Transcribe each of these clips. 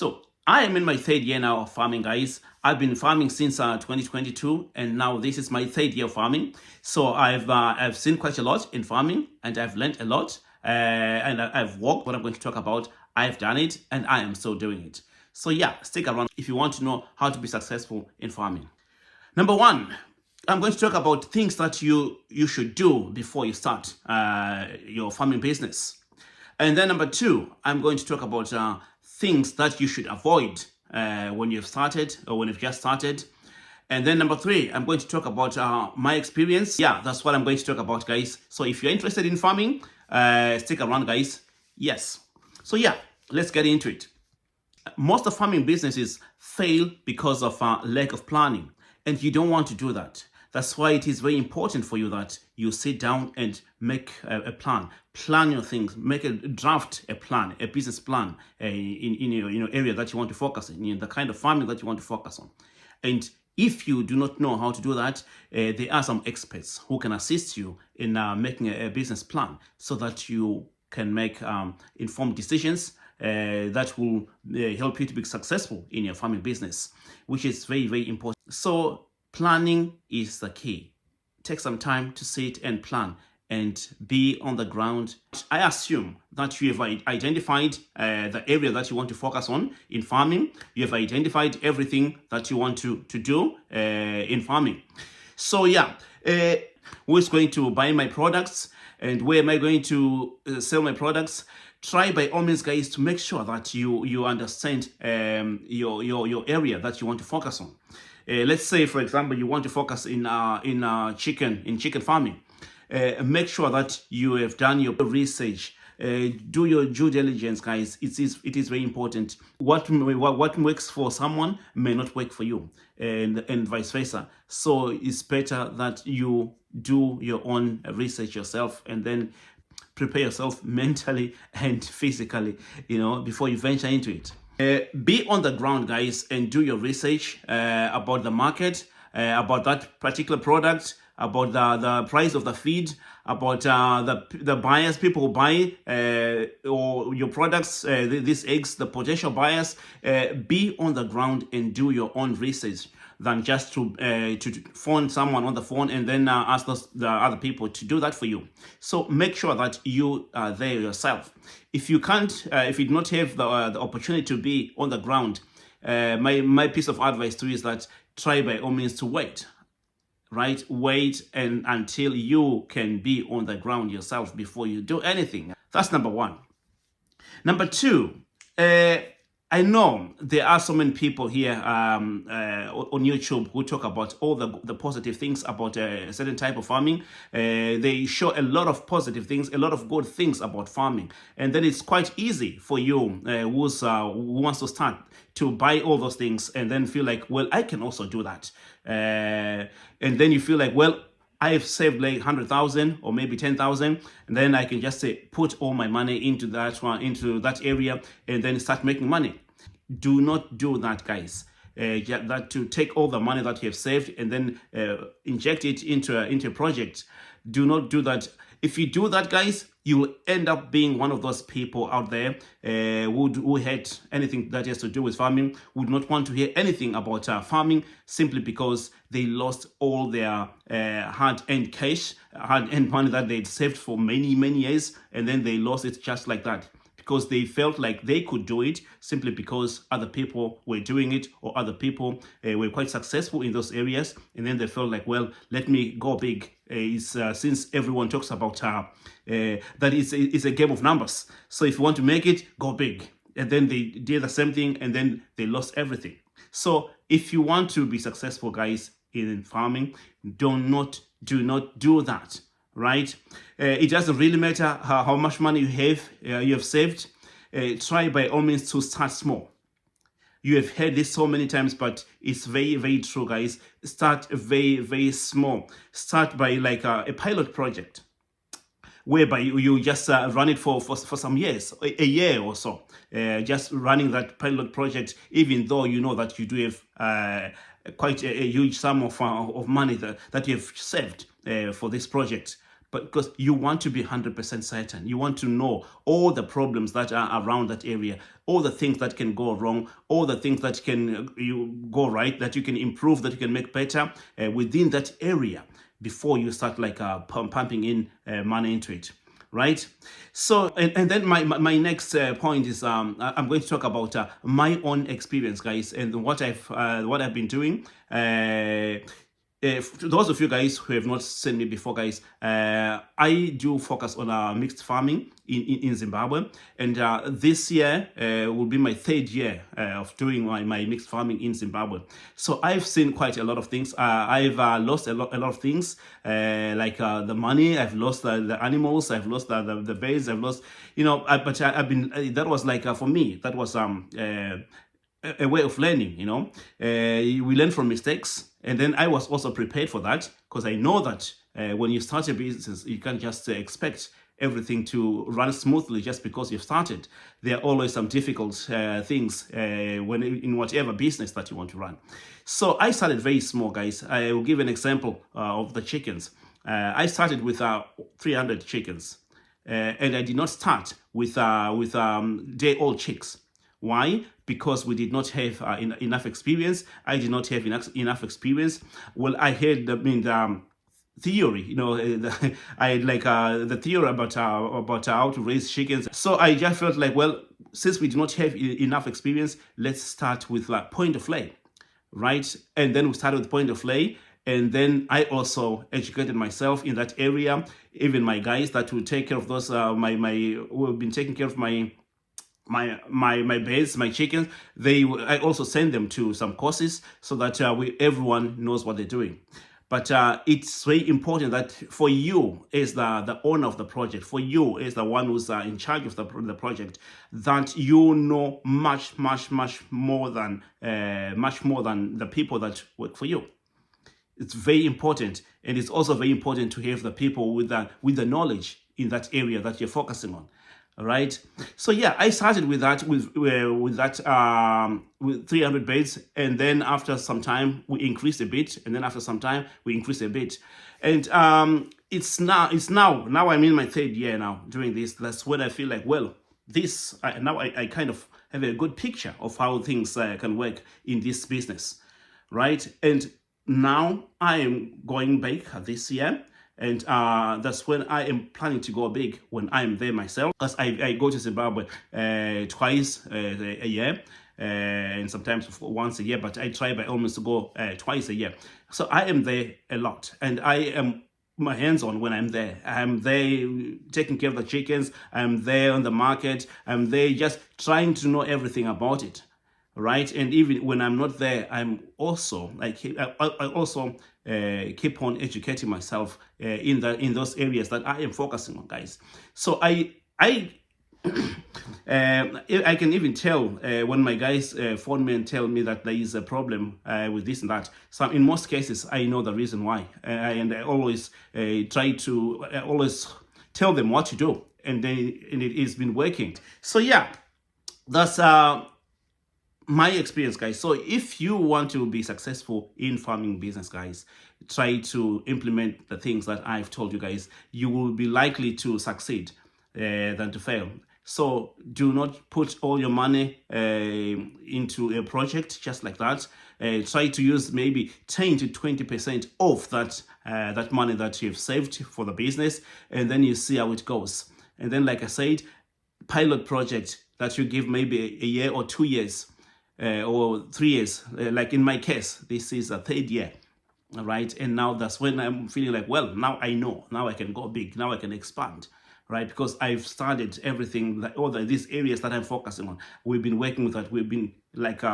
So I am in my third year now of farming, guys. I've been farming since 2022, and now this is my third year of farming. So I've seen quite a lot in farming, and I've learned a lot. And I've walked what I'm going to talk about. I've done it, and I am still doing it. So yeah, stick around if you want to know how to be successful in farming. Number one, I'm going to talk about things that you should do before you start your farming business. And then number two, I'm going to talk about things that you should avoid when you've started or when you've just started. And then number three, I'm going to talk about my experience. Yeah, that's what I'm going to talk about, guys. So if you're interested in farming, stick around, guys. Yes. So yeah, let's get into it. Most of farming businesses fail because of lack of planning, and you don't want to do that. That's why it is very important for you that you sit down and make a plan. Plan your things. Draft a plan, a business plan in your area that you want to focus in the kind of farming that you want to focus on. And if you do not know how to do that, there are some experts who can assist you in making a business plan so that you can make informed decisions that will help you to be successful in your farming business, which is very, very important. So planning is the key. Take some time to sit and plan and be on the ground. I assume that you have identified the area that you want to focus on in farming. You have identified everything that you want to do in farming. So yeah, who's going to buy my products and where am I going to sell my products? Try by all means, guys, to make sure that you understand your area that you want to focus on. Let's say, for example, you want to focus in chicken farming. Make sure that you have done your research. Do your due diligence, guys. It is very important. What works for someone may not work for you, and vice versa. So it's better that you do your own research yourself and then prepare yourself mentally and physically, before you venture into it. Be on the ground, guys, and do your research about the market, about that particular product, about the price of the feed, about the buyers, people who buy or your products, these eggs, the potential buyers. Be on the ground and do your own research than just to phone someone on the phone and then ask the other people to do that for you. So make sure that you are there yourself. If you can't, if you do not have the opportunity to be on the ground, my piece of advice to you is that try by all means to wait. Right? Wait until you can be on the ground yourself before you do anything. That's number one. Number two, I know there are so many people here on YouTube who talk about all the positive things about a certain type of farming. They show a lot of positive things, a lot of good things about farming. And then it's quite easy for you who wants to start to buy all those things and then feel like, well, I can also do that. And then you feel like, well, I've saved like 100,000 or maybe 10,000, and then I can just say put all my money into that area, and then start making money. Do not do that, guys. That to take all the money that you have saved and then inject it into a project. Do not do that. If you do that, guys, you will end up being one of those people out there who hate anything that has to do with farming, would not want to hear anything about farming simply because they lost all their hard-earned cash, hard-earned money that they'd saved for many, many years, and then they lost it just like that. Because they felt like they could do it simply because other people were doing it or other people were quite successful in those areas. And then they felt like, well, let me go big. Since everyone talks about that it's a game of numbers. So if you want to make it, go big. And then they did the same thing and then they lost everything. So if you want to be successful, guys, in farming, do not do that. Right? It doesn't really matter how much money you have saved. Try by all means to start small. You have heard this so many times, but it's very, very true, guys. Start very, very small. Start by like a pilot project, whereby you just run it for some years, a year or so. Just running that pilot project, even though you know that you do have quite a huge sum of money that you have saved for this project. but because you want to be 100% certain. You want to know all the problems that are around that area, all the things that can go wrong, all the things that can you go right, that you can improve, that you can make better within that area before you start like pumping in money into it, right? So and then my next point is I'm going to talk about my own experience, guys, and what I've been doing. To those of you guys who have not seen me before, guys, I do focus on mixed farming in Zimbabwe, and this year will be my 3rd year of doing my mixed farming in Zimbabwe. So I've seen quite a lot of things. I've lost a lot of things, like the money. I've lost the animals. I've lost the birds. I've lost, but I've been. That was like for me. That was a way of learning. We learn from mistakes. And then I was also prepared for that, because I know that when you start a business, you can't just expect everything to run smoothly just because you've started. There are always some difficult things when in whatever business that you want to run. So I started very small, guys. I will give an example of the chickens. I started with 300 chickens, and I did not start with day-old chicks. Why? Because we did not have enough experience. I did not have enough experience. Well, I had theory, I had like the theory about how to raise chickens. So I just felt like, well, since we do not have enough experience, let's start with point of lay, right? And then we started with point of lay. And then I also educated myself in that area. Even my guys that will take care of those, who have been taking care of my birds, my chickens, I also send them to some courses so that everyone knows what they're doing. But it's very important that for you as the owner of the project, for you as the one who's in charge of the project, that you know much more than the people that work for you. It's very important, and it's also very important to have the people with the knowledge in that area that you're focusing on. All right. So yeah, I started with that with 300 beds, and then after some time we increased a bit, and then after some time we increased a bit, and it's now I'm in my 3rd year now doing this. That's when I feel like, well, I kind of have a good picture of how things can work in this business, right? And now I am going back this year. And that's when I am planning to go big, when I'm there myself. Because I go to Zimbabwe twice a year, and sometimes once a year, but I try by almost to go twice a year. So I am there a lot, and I am my hands on when I'm there. I'm there taking care of the chickens. I'm there on the market. I'm there just trying to know everything about it. Right, and even when I'm not there, I'm also I also keep on educating myself in those areas that I am focusing on, guys. So I can even tell when my guys phone me and tell me that there is a problem with this and that. So in most cases, I know the reason why, and I always always tell them what to do, and it has been working. So yeah, that's my experience, guys. So if you want to be successful in farming business, guys, try to implement the things that I've told you, guys. You will be likely to succeed than to fail. So do not put all your money into a project just like that. Try to use maybe 10 to 20% of that money that you've saved for the business, and then you see how it goes. And then, like I said, pilot project that you give maybe a year or 2 years. Or 3 years, like in my case, this is a 3rd year, all right? And now that's when I'm feeling like, well, now I know, now I can go big, now I can expand, right? Because I've started everything, like all these areas that I'm focusing on. We've been working with that, we've been like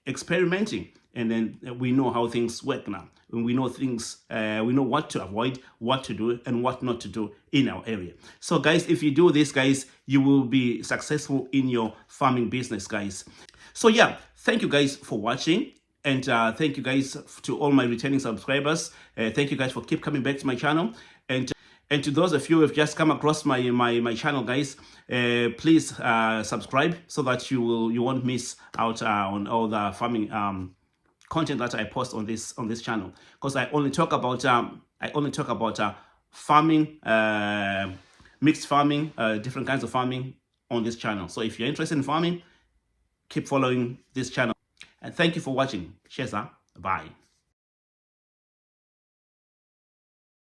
experimenting, and then we know how things work now. And we know things, we know what to avoid, what to do, and what not to do in our area. So guys, if you do this, guys, you will be successful in your farming business, guys. So yeah, thank you guys for watching, and thank you guys to all my returning subscribers. Thank you guys for keep coming back to my channel, and to those of you who have just come across my channel, guys, please subscribe so that you won't miss out on all the farming content that I post on this channel, because I only talk about farming, mixed farming, different kinds of farming on this channel. So if you're interested in farming, keep following this channel. And thank you for watching. Cheers, bye.